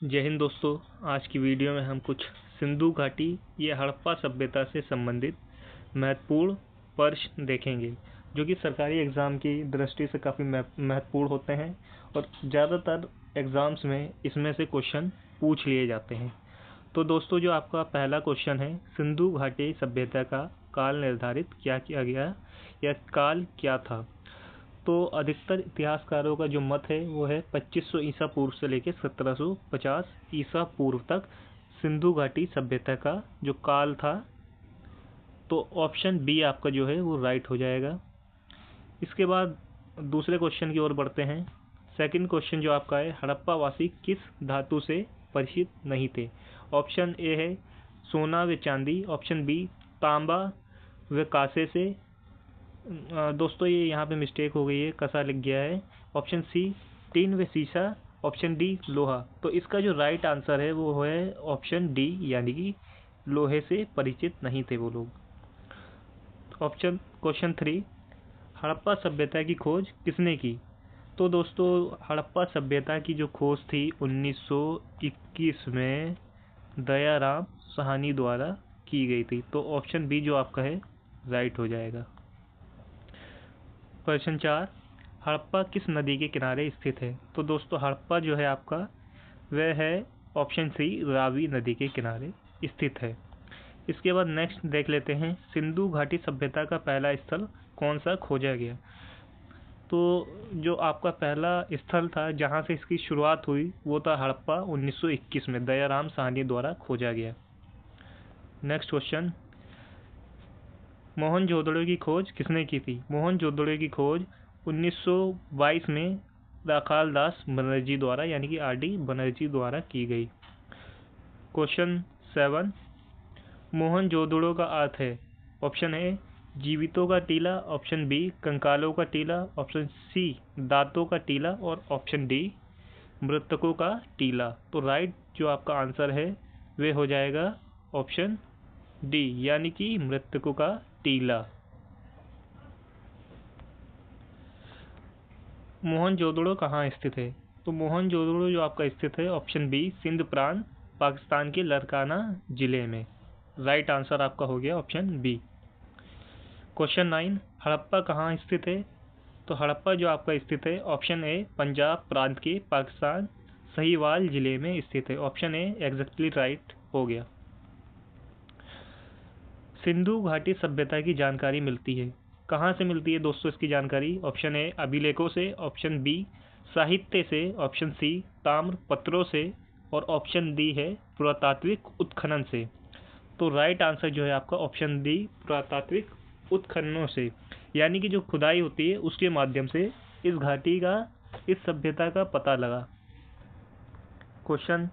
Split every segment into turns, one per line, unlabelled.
जय हिंद दोस्तों। आज की वीडियो में हम कुछ सिंधु घाटी या हड़प्पा सभ्यता से संबंधित महत्वपूर्ण प्रश्न देखेंगे, जो कि सरकारी एग्ज़ाम की दृष्टि से काफ़ी महत्वपूर्ण होते हैं और ज़्यादातर एग्ज़ाम्स में इसमें से क्वेश्चन पूछ लिए जाते हैं। तो दोस्तों, जो आपका पहला क्वेश्चन है, सिंधु घाटी सभ्यता का काल निर्धारित क्या किया गया या काल क्या था? तो अधिकतर इतिहासकारों का जो मत है वो है 2500 ईसा पूर्व से लेकर 1750 ईसा पूर्व तक सिंधु घाटी सभ्यता का जो काल था। तो ऑप्शन बी आपका जो है वो राइट हो जाएगा। इसके बाद दूसरे क्वेश्चन की ओर बढ़ते हैं। सेकंड क्वेश्चन जो आपका है, हड़प्पा वासी किस धातु से परिचित नहीं थे? ऑप्शन ए है सोना व चांदी, ऑप्शन बी तांबा व कांसे से। दोस्तों, ये यहाँ पे मिस्टेक हो गई है, कसा लिख गया है। ऑप्शन सी टीन व शीशा, ऑप्शन डी लोहा। तो इसका जो राइट आंसर है वो है ऑप्शन डी, यानी कि लोहे से परिचित नहीं थे वो लोग। ऑप्शन क्वेश्चन 3, हड़प्पा सभ्यता की खोज किसने की? तो दोस्तों, हड़प्पा सभ्यता की जो खोज थी 1921 में दयाराम साहनी द्वारा की गई थी। तो ऑप्शन बी जो आपका है राइट हो जाएगा। क्वेश्चन 4, हड़प्पा किस नदी के किनारे स्थित है? तो दोस्तों, हड़प्पा जो है आपका वह है ऑप्शन सी, रावी नदी के किनारे स्थित है। इसके बाद नेक्स्ट देख लेते हैं, सिंधु घाटी सभ्यता का पहला स्थल कौन सा खोजा गया? तो जो आपका पहला स्थल था जहां से इसकी शुरुआत हुई वो था हड़प्पा, 1921 में दयाराम साहनी द्वारा खोजा गया। नेक्स्ट क्वेश्चन, मोहनजोदड़ो की खोज किसने की थी? मोहनजोदड़ो की खोज 1922 में राखाल दास बनर्जी द्वारा, यानी कि आर.डी. बनर्जी द्वारा की गई। क्वेश्चन 7, मोहनजोदड़ो का अर्थ है? ऑप्शन ए जीवितों का टीला, ऑप्शन बी कंकालों का टीला, ऑप्शन सी दांतों का टीला और ऑप्शन डी मृतकों का टीला। तो राइट जो आपका आंसर है वे हो जाएगा ऑप्शन डी, यानी कि मृतकों का टीला। मोहनजोदड़ो कहाँ स्थित है? तो मोहनजोदड़ो जो आपका स्थित है ऑप्शन बी, सिंध प्रांत, पाकिस्तान के लरकाना जिले में। राइट आंसर आपका हो गया ऑप्शन बी। क्वेश्चन 9, हड़प्पा कहाँ स्थित है? तो हड़प्पा जो आपका स्थित है ऑप्शन ए, पंजाब प्रांत के पाकिस्तान सहीवाल जिले में स्थित है। ऑप्शन ए एग्जैक्टली राइट हो गया। सिंधु घाटी सभ्यता की जानकारी मिलती है कहाँ से मिलती है दोस्तों इसकी जानकारी? ऑप्शन ए अभिलेखों से, ऑप्शन बी साहित्य से, ऑप्शन सी ताम्र पत्रों से और ऑप्शन डी है पुरातात्विक उत्खनन से। तो राइट आंसर जो है आपका ऑप्शन डी, पुरातात्विक उत्खननों से, यानी कि जो खुदाई होती है उसके माध्यम से इस घाटी का, इस सभ्यता का पता लगा। क्वेश्चन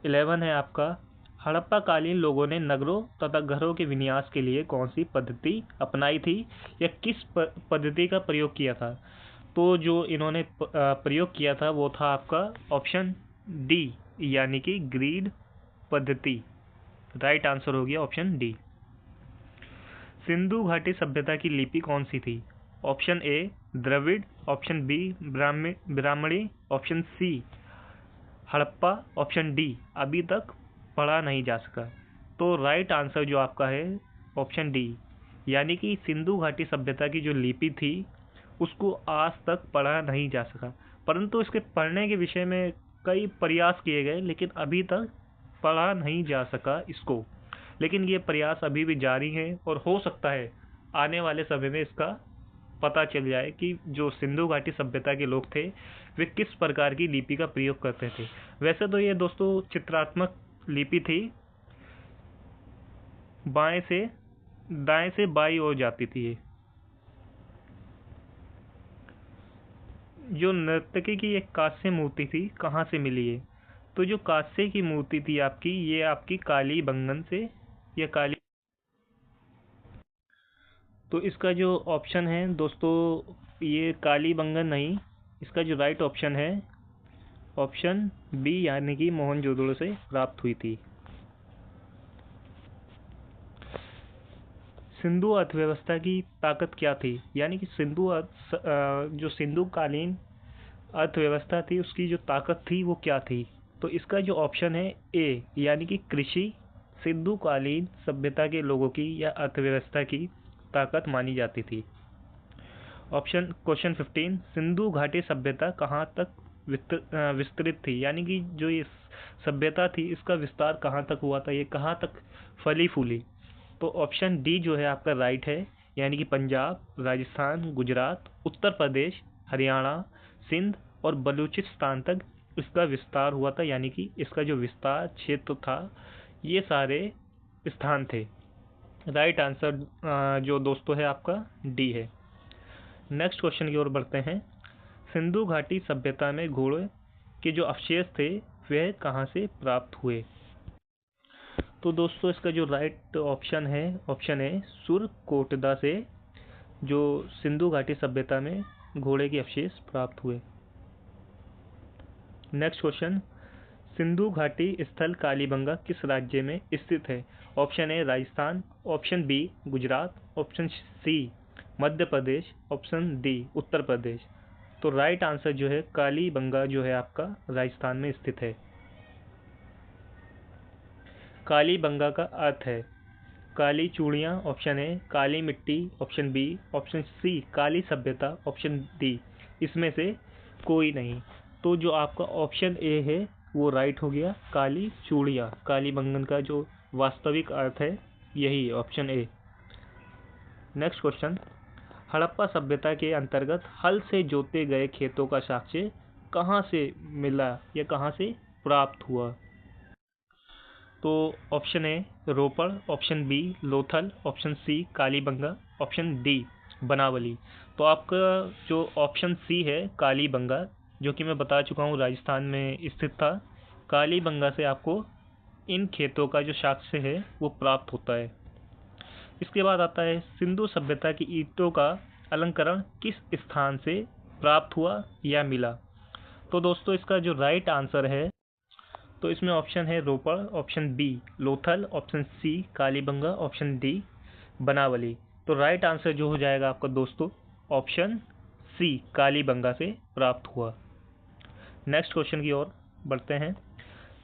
11 है आपका, हड़प्पा कालीन लोगों ने नगरों तथा घरों के विन्यास के लिए कौन सी पद्धति अपनाई थी या किस पद्धति का प्रयोग किया था? तो जो इन्होंने प्रयोग किया था वो था आपका ऑप्शन डी, यानी कि ग्रीड पद्धति। राइट आंसर हो गया ऑप्शन डी। सिंधु घाटी सभ्यता की लिपि कौन सी थी? Option A Dravid, option B Brahmani, option C Harappa, option D अभी तक पढ़ा नहीं जा सका। तो राइट आंसर जो आपका है ऑप्शन डी, यानी कि सिंधु घाटी सभ्यता की जो लिपि थी उसको आज तक पढ़ा नहीं जा सका, परंतु इसके पढ़ने के विषय में कई प्रयास किए गए लेकिन अभी तक पढ़ा नहीं जा सका इसको। लेकिन ये प्रयास अभी भी जारी है और हो सकता है आने वाले समय में इसका पता चल जाए कि जो सिंधु घाटी सभ्यता के लोग थे वे किस प्रकार की लिपि का प्रयोग करते थे। वैसे तो ये दोस्तों चित्रात्मक लिपि थी, बाएं से दाएं से बाईं ओर जाती थी। ये जो नर्तकी की एक कांस्य मूर्ति थी कहाँ से मिली है? तो जो कांस्य की मूर्ति थी आपकी, ये आपकी कालीबंगन से या काली। तो इसका जो ऑप्शन है दोस्तों ये कालीबंगन नहीं, इसका जो राइट ऑप्शन है ऑप्शन बी, यानी कि मोहनजोदड़ो से प्राप्त हुई थी। सिंधु अर्थव्यवस्था की ताकत क्या थी? यानी कि जो सिंधु कालीन अर्थव्यवस्था थी उसकी जो ताकत थी वो क्या थी? तो इसका जो ऑप्शन है ए यानी कि कृषि सिंधु कालीन सभ्यता के लोगों की या अर्थव्यवस्था की ताकत मानी जाती थी। ऑप्शन क्वेश्चन 15, सिंधु घाटी सभ्यता कहाँ तक विस्तृत थी, यानी कि जो ये सभ्यता थी इसका विस्तार कहाँ तक हुआ था, ये कहाँ तक फली फूली। तो ऑप्शन डी जो है आपका राइट है, यानी कि पंजाब, राजस्थान, गुजरात, उत्तर प्रदेश, हरियाणा, सिंध और बलूचिस्तान तक इसका विस्तार हुआ था, यानी कि इसका जो विस्तार क्षेत्र था ये सारे स्थान थे। राइट आंसर जो दोस्तों है आपका डी है। नेक्स्ट क्वेश्चन की ओर बढ़ते हैं। सिंधु घाटी सभ्यता में घोड़े के जो अवशेष थे वह कहाँ से प्राप्त हुए। तो दोस्तों इसका जो राइट ऑप्शन है सुरकोटदा से जो सिंधु घाटी सभ्यता में घोड़े के अवशेष प्राप्त हुए। नेक्स्ट क्वेश्चन, सिंधु घाटी स्थल कालीबंगा किस राज्य में स्थित है। Option A Rajasthan, option B Gujarat, option C Madhya Pradesh, option D Uttar Pradesh. तो राइट आंसर जो है कालीबंगा जो है आपका राजस्थान में स्थित है। कालीबंगा का अर्थ है काली चूड़ियाँ, ऑप्शन ए काली मिट्टी, ऑप्शन बी, ऑप्शन सी काली सभ्यता, ऑप्शन डी इसमें से कोई नहीं। तो जो आपका ऑप्शन ए है वो राइट हो गया, काली चूड़ियाँ। कालीबंगन का जो वास्तविक अर्थ है यही option A. Next question, Harappa सभ्यता के अंतर्गत हल से जोते गए खेतों का साक्ष्य कहाँ से मिला या कहाँ से प्राप्त हुआ। तो option A Ropar, option B Lothal, option C Kalibanga, option D Banawali. तो आपका जो ऑप्शन सी है कालीबंगा, जो कि मैं बता चुका हूँ राजस्थान में स्थित था। कालीबंगा से आपको इन खेतों का जो साक्ष्य है वो प्राप्त होता है। इसके बाद आता है सिंधु सभ्यता की ईंटों का अलंकरण किस स्थान से प्राप्त हुआ या मिला। तो दोस्तों इसका जो राइट आंसर है तो इसमें ऑप्शन है Ropar, option B Lothal, option C Kalibanga, option D Banawali. तो राइट आंसर जो हो जाएगा आपका दोस्तों ऑप्शन सी कालीबंगा से प्राप्त हुआ। नेक्स्ट क्वेश्चन की ओर बढ़ते हैं।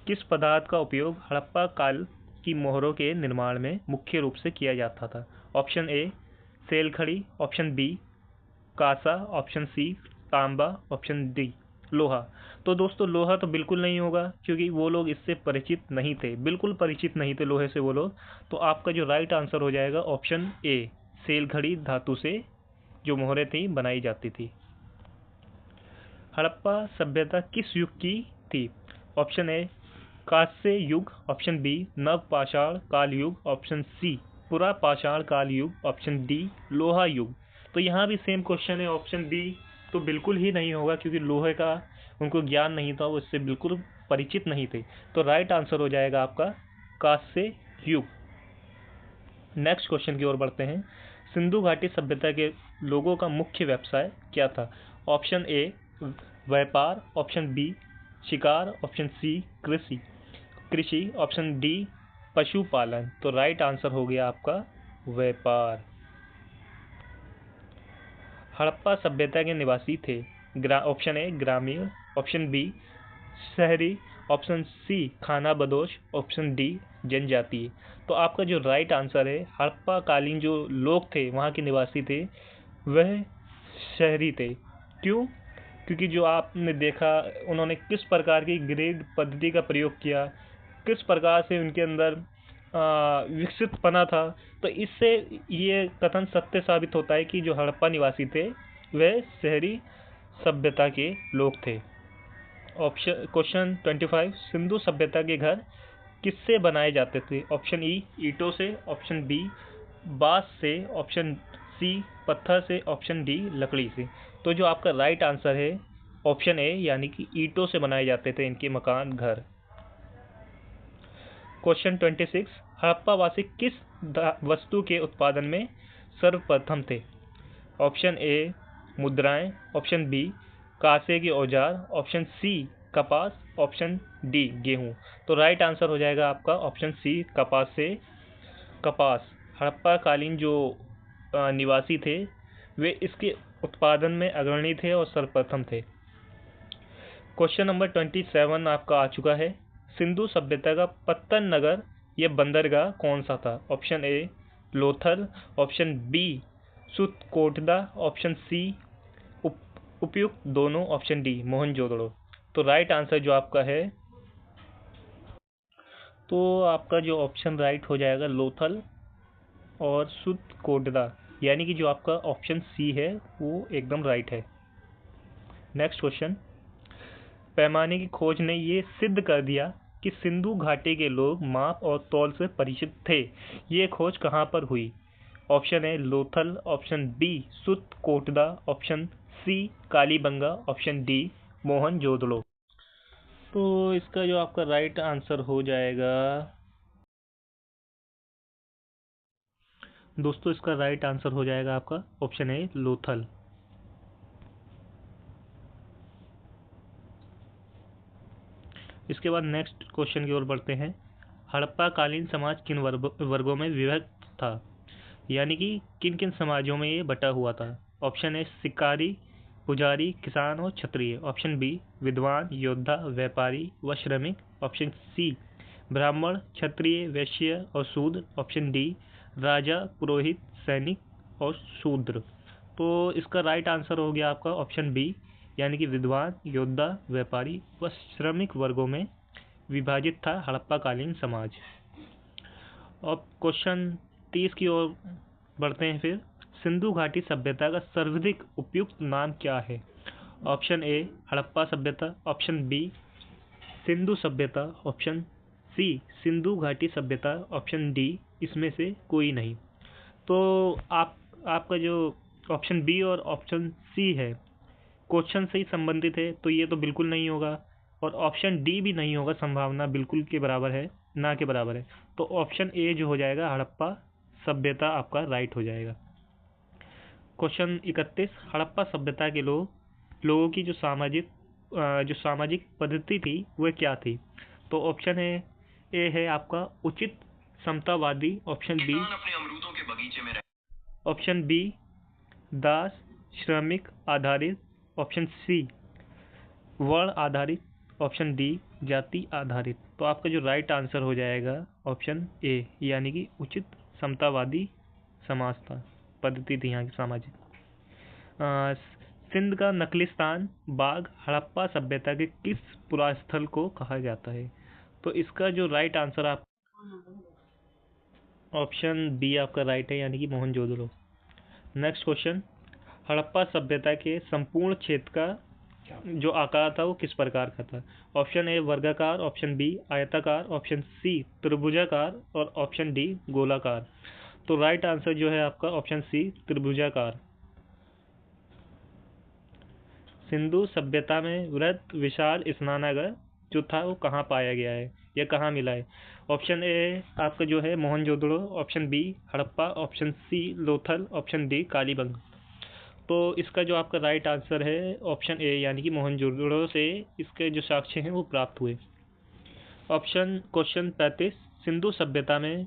किस पदार्थ का उपयोग हड़प्पा काल की मोहरों के निर्माण में मुख्य रूप से किया जाता था। ऑप्शन ए सेलखड़ी, ऑप्शन बी कांसा, ऑप्शन सी तांबा, ऑप्शन डी लोहा। तो दोस्तों लोहा तो बिल्कुल नहीं होगा क्योंकि वो लोग इससे परिचित नहीं थे, बिल्कुल परिचित नहीं थे लोहे से वो लोग। तो आपका जो राइट आंसर हो जाएगा ऑप्शन ए सेलखड़ी धातु से जो मोहरें थी बनाई जाती थी। हड़प्पा सभ्यता किस युग की थी। ऑप्शन ए कांस्य युग, ऑप्शन बी नवपाषाण काल युग, ऑप्शन सी पुरा पाषाण काल युग, ऑप्शन डी लोहा युग। तो यहाँ भी सेम क्वेश्चन है, ऑप्शन बी तो बिल्कुल ही नहीं होगा क्योंकि लोहे का उनको ज्ञान नहीं था, वो इससे बिल्कुल परिचित नहीं थे। तो राइट आंसर हो जाएगा आपका कांस्य युग। नेक्स्ट क्वेश्चन की ओर बढ़ते हैं। सिंधु घाटी सभ्यता के लोगों का मुख्य व्यवसाय क्या था। ऑप्शन ए व्यापार, ऑप्शन बी शिकार, ऑप्शन सी कृषि, ऑप्शन डी पशुपालन। तो राइट आंसर हो गया आपका व्यापार। हड़प्पा सभ्यता के निवासी थे। ऑप्शन ए ग्रामीण, ऑप्शन बी शहरी, ऑप्शन सी खानाबदोश, ऑप्शन डी जनजातीय। तो आपका जो राइट आंसर है हड़प्पा कालीन जो लोग थे वहाँ के निवासी थे वह शहरी थे। क्यों? क्योंकि जो आपने देखा उन्होंने किस प्रकार की ग्रेड पद्धति का प्रयोग किया, किस प्रकार से उनके अंदर विकसितपना था। तो इससे ये कथन सत्य साबित होता है कि जो हड़प्पा निवासी थे वह शहरी सभ्यता के लोग थे। ऑप्शन क्वेश्चन 25, सिंधु सभ्यता के घर किससे बनाए जाते थे। ऑप्शन ई ईंटों से, ऑप्शन बी बांस से, ऑप्शन सी पत्थर से, ऑप्शन डी लकड़ी से। तो जो आपका राइट आंसर है ऑप्शन ए यानी कि ईंटों से बनाए जाते थे इनके मकान घर। क्वेश्चन 26, हड़प्पा वासी किस वस्तु के उत्पादन में सर्वप्रथम थे। ऑप्शन ए मुद्राएं, ऑप्शन बी कांसे के औजार, ऑप्शन सी कपास, ऑप्शन डी गेहूं। तो राइट आंसर हो जाएगा आपका ऑप्शन सी कपास से कपास। हड़प्पा कालीन जो निवासी थे वे इसके उत्पादन में अग्रणी थे और सर्वप्रथम थे। क्वेश्चन नंबर 27 आपका आ चुका है। सिंधु सभ्यता का पत्तन नगर या बंदरगाह कौन सा था? Option A Lothal, option B Sutkotada, option C उपयुक्त दोनों, ऑप्शन डी मोहनजोदड़ो। तो राइट आंसर जो आपका है, तो आपका जो ऑप्शन राइट हो जाएगा लोथल और सुतकोटदा, यानी कि जो आपका ऑप्शन सी है वो एकदम राइट है। नेक्स्ट क्वेश्चन, पैमाने की खोज ने ये सिद्ध कर दिया कि सिंधु घाटी के लोग माप और तौल से परिचित थे। ये खोज कहाँ पर हुई? Option A Lothal, option B Sutkotada, option C Kalibanga, option D Mohenjodaro. तो इसका जो आपका राइट आंसर हो जाएगा दोस्तों, इसका राइट आंसर हो जाएगा आपका ऑप्शन ए लोथल। इसके बाद नेक्स्ट क्वेश्चन की ओर बढ़ते हैं। हड़प्पा कालीन समाज किन वर्गों में विभक्त था? यानी कि किन किन समाजों में ये बटा हुआ था? ऑप्शन ए शिकारी, पुजारी, किसान और क्षत्रिय, ऑप्शन बी विद्वान, योद्धा, व्यापारी व श्रमिक, ऑप्शन सी ब्राह्मण, क्षत्रिय, वैश्य और शूद्र, ऑप्शन डी राजा, पुरोहित, सैनिक और शूद्र। तो इसका राइट आंसर हो गया आपका ऑप्शन बी, यानी कि विद्वान, योद्धा, व्यापारी व श्रमिक वर्गों में विभाजित था हड़प्पा कालीन समाज। अब क्वेश्चन 30 की ओर बढ़ते हैं। फिर सिंधु घाटी सभ्यता का सर्वाधिक उपयुक्त नाम क्या है? ऑप्शन ए हड़प्पा सभ्यता, ऑप्शन बी सिंधु सभ्यता, ऑप्शन सी सिंधु घाटी सभ्यता, ऑप्शन डी इसमें से कोई नहीं। तो आपका जो ऑप्शन बी और ऑप्शन सी है क्वेश्चन से ही संबंधित है, तो ये तो बिल्कुल नहीं होगा, और ऑप्शन डी भी नहीं होगा, संभावना बिल्कुल के बराबर है, ना के बराबर है। तो ऑप्शन ए जो हो जाएगा हड़प्पा सभ्यता आपका राइट हो जाएगा। क्वेश्चन 31, हड़प्पा सभ्यता के लोगों की जो सामाजिक पद्धति थी वह क्या थी? तो ऑप्शन ए है आपका उचित समतावादी, ऑप्शन बी अपने अमरूदों के बगीचे में ऑप्शन बी दास श्रमिक आधारित, ऑप्शन सी वर्ण आधारित, ऑप्शन डी जाति आधारित। तो आपका जो राइट आंसर हो जाएगा ऑप्शन ए, यानी कि उचित समतावादी समाज था, पद्धति थी यहाँ की सामाजिक। सिंध का नकलिस्तान बाग हड़प्पा सभ्यता के किस पुरास्थल को कहा जाता है? तो इसका जो राइट आंसर आप ऑप्शन बी आपका राइट है, यानी कि मोहनजोदड़ो। नेक्स्ट क्वेश्चन, हड़प्पा सभ्यता के संपूर्ण क्षेत्र का जो आकार था वो किस प्रकार का था? ऑप्शन ए वर्गाकार, ऑप्शन बी आयताकार, ऑप्शन सी त्रिभुजाकार और ऑप्शन डी गोलाकार। तो राइट आंसर जो है आपका ऑप्शन सी त्रिभुजाकार। सिंधु सभ्यता में वृहत विशाल स्नानागार जो था वो कहाँ पाया गया है या कहाँ मिला है? ऑप्शन ए आपका जो है Mohenjodaro, option B Harappa, option C Lothal, option D Kalibanga. तो इसका जो आपका राइट आंसर है ऑप्शन ए, यानी कि मोहनजोदड़ो से इसके जो साक्ष्य हैं वो प्राप्त हुए। ऑप्शन क्वेश्चन 35, सिंधु सभ्यता में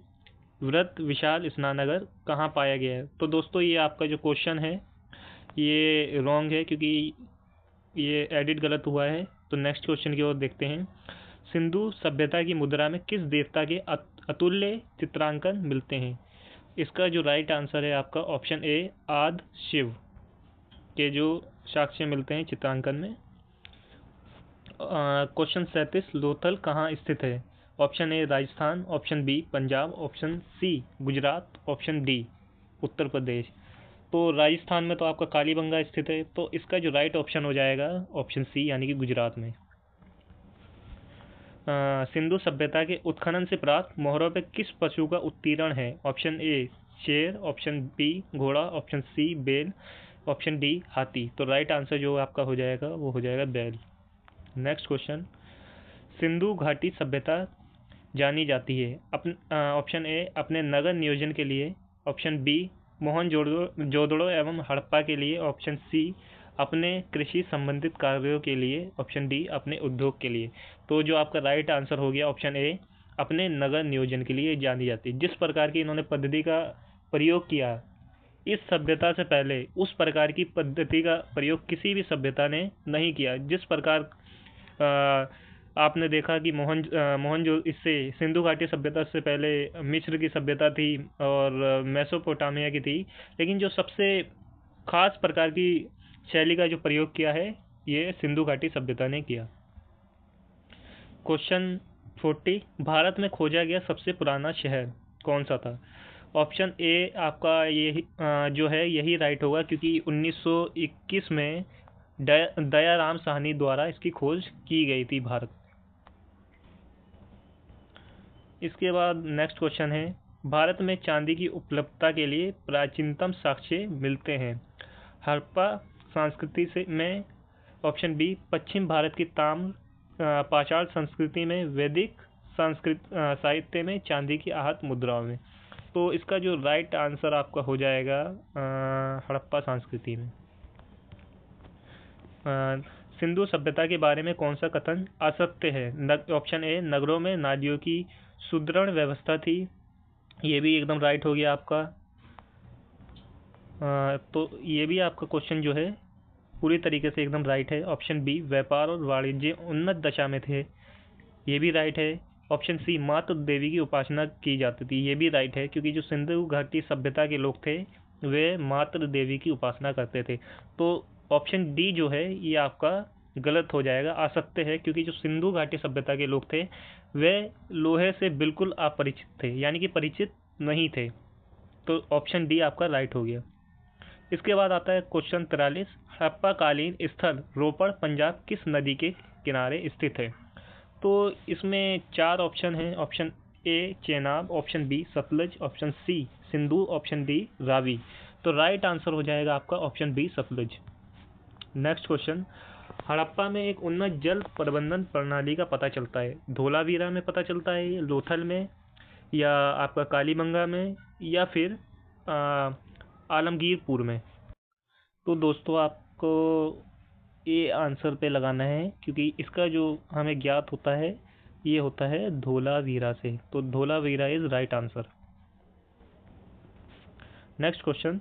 वृहत विशाल स्नानागार कहाँ पाया गया है? तो दोस्तों ये आपका जो क्वेश्चन है ये रॉन्ग है, क्योंकि ये एडिट गलत हुआ है। तो नेक्स्ट क्वेश्चन की ओर देखते हैं। सिंधु सभ्यता की मुद्रा में किस देवता के अतुल्य चित्रांकन मिलते हैं? इसका जो राइट आंसर है आपका ऑप्शन ए आदि शिव के जो साक्ष्य मिलते हैं चित्रांकन में। क्वेश्चन 37, लोथल कहाँ स्थित है? Option A Rajasthan, option B Punjab, option C Gujarat, option D Uttar Pradesh. तो राजस्थान में तो आपका कालीबंगा स्थित है, तो इसका जो राइट ऑप्शन हो जाएगा ऑप्शन सी, यानी कि गुजरात में। सिंधु सभ्यता के उत्खनन से प्राप्त मोहरों पे किस पशु का उत्तीर्ण है? ऑप्शन ए शेर, ऑप्शन बी घोड़ा, ऑप्शन सी बैल, ऑप्शन डी हाथी। तो राइट आंसर जो आपका हो जाएगा वो हो जाएगा बैल। नेक्स्ट क्वेश्चन, सिंधु घाटी सभ्यता जानी जाती है ऑप्शन ए अपने नगर नियोजन के लिए, ऑप्शन बी मोहनजोदड़ो एवं हड़प्पा के लिए, ऑप्शन सी अपने कृषि संबंधित कार्यों के लिए, ऑप्शन डी अपने उद्योग के लिए। तो जो आपका राइट आंसर हो गया ऑप्शन ए अपने नगर नियोजन के लिए जानी जाती है। जिस प्रकार की इन्होंने पद्धति का प्रयोग किया इस सभ्यता से पहले, उस प्रकार की पद्धति का प्रयोग किसी भी सभ्यता ने नहीं किया। जिस प्रकार आपने देखा कि मोहनजो इससे सिंधु घाटी सभ्यता से पहले मिस्र की सभ्यता थी और मेसोपोटामिया की थी, लेकिन जो सबसे खास प्रकार की शैली का जो प्रयोग किया है ये सिंधु घाटी सभ्यता ने किया। क्वेश्चन 40, भारत में खोजा गया सबसे पुराना शहर कौन सा था? ऑप्शन ए आपका ये जो है यही राइट होगा, क्योंकि 1921 में दयाराम साहनी द्वारा इसकी खोज की गई थी भारत। इसके बाद नेक्स्ट क्वेश्चन है, भारत में चांदी की उपलब्धता के लिए प्राचीनतम साक्ष्य मिलते हैं। हड़प्पा संस्कृति से में, ऑप्शन बी पश्चिम भारत की पाषाण संस्कृति में, वैदिक संस्कृत साहित्य में, चांदी की आहत मुद्राओं में। तो इसका जो राइट आंसर आपका हो जाएगा हड़प्पा संस्कृति में। सिंधु सभ्यता के बारे में कौन सा कथन असत्य है? ऑप्शन ए नगरों में नालियों की सुदृढ़ व्यवस्था थी, ये भी एकदम राइट हो गया आपका। तो ये भी आपका क्वेश्चन जो है पूरी तरीके से एकदम राइट है। ऑप्शन बी व्यापार और वाणिज्य उन्नत दशा में थे, ये भी राइट है। ऑप्शन सी मातृ देवी की उपासना की जाती थी, ये भी राइट है, क्योंकि जो सिंधु घाटी सभ्यता के लोग थे वे मातृ देवी की उपासना करते थे। तो ऑप्शन डी जो है ये आपका गलत हो जाएगा, असत्य है, क्योंकि जो सिंधु घाटी सभ्यता के लोग थे वे लोहे से बिल्कुल अपरिचित थे, यानी कि परिचित नहीं थे। तो ऑप्शन डी आपका राइट हो गया। इसके बाद आता है क्वेश्चन 43, हड़प्पाकालीन स्थल रोपड़ पंजाब किस नदी के किनारे स्थित है? तो इसमें 4 ऑप्शन हैं। Option A Chenab, option B Sutlej, option C Sindhu, option D Ravi. तो राइट आंसर हो जाएगा आपका option B Sutlej. Next question, Harappa में एक उन्नत जल प्रबंधन प्रणाली का पता चलता है। धोलावीरा में पता चलता है, लोथल में, या आपका कालीबंगा में, या फिर आलमगीरपुर में। तो दोस्तों आपको ए आंसर पे लगाना है, क्योंकि इसका जो हमें ज्ञात होता है ये होता है धोलावीरा से। तो Dholavira is right answer. Next question,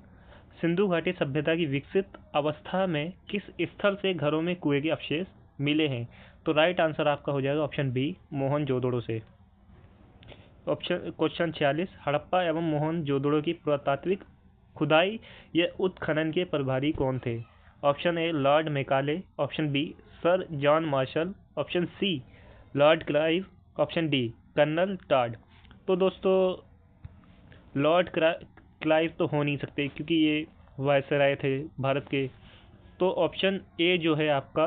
Sindhu घाटी सभ्यता की विकसित अवस्था में किस स्थल से घरों में कुएं के अवशेष मिले हैं? तो राइट आंसर आपका हो जाएगा ऑप्शन बी मोहनजोदड़ो से। क्वेश्चन 46, हड़प्पा एवं मोहनजोदड़ो की पुरातात्विक खुदाई या उत्खनन के प्रभारी कौन थे? Option A Lord Macaulay, option B Sir John Marshall, option C Lord Clive, option D Colonel Tod. तो दोस्तों लॉर्ड क्लाइव तो हो नहीं सकते, क्योंकि ये वायसराय थे भारत के। तो ऑप्शन ए जो है आपका,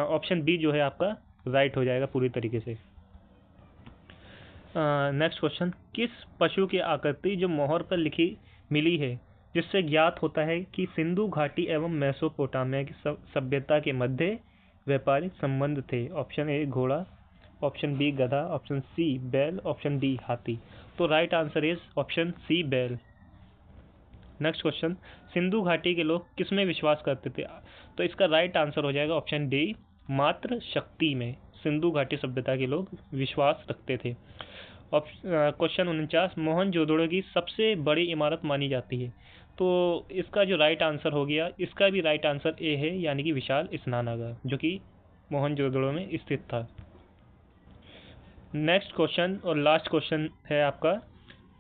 ऑप्शन बी जो है आपका राइट हो जाएगा पूरी तरीके से। नेक्स्ट क्वेश्चन, किस पशु की आकृति जो मोहर पर लिखी मिली है जिससे ज्ञात होता है कि सिंधु घाटी एवं मेसोपोटामिया की सभ्यता के मध्य व्यापारिक संबंध थे? ऑप्शन ए घोड़ा, ऑप्शन बी गधा, ऑप्शन सी बैल, ऑप्शन डी हाथी। तो right answer is option C बैल। नेक्स्ट क्वेश्चन, सिंधु घाटी के लोग किस में विश्वास करते थे? तो इसका राइट आंसर हो जाएगा ऑप्शन डी मात्र शक्ति में सिंधु घाटी सभ्यता के लोग विश्वास रखते थे। क्वेश्चन 49, मोहनजोदड़ो की सबसे बड़ी इमारत मानी जाती है। तो इसका जो राइट आंसर हो गया, इसका भी राइट आंसर ए है, यानी कि विशाल स्नानागार, जो कि मोहनजोदड़ो में स्थित था। नेक्स्ट क्वेश्चन और लास्ट क्वेश्चन है आपका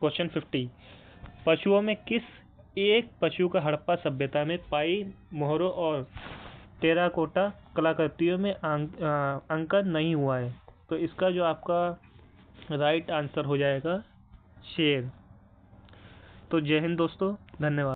क्वेश्चन 50, पशुओं में किस एक पशु का हड़प्पा सभ्यता में पाई मोहरों और टेराकोटा कलाकृतियों में अंकन नहीं हुआ है? तो इसका जो आपका राइट आंसर हो जाएगा शेर। तो जय हिंद दोस्तों, धन्यवाद।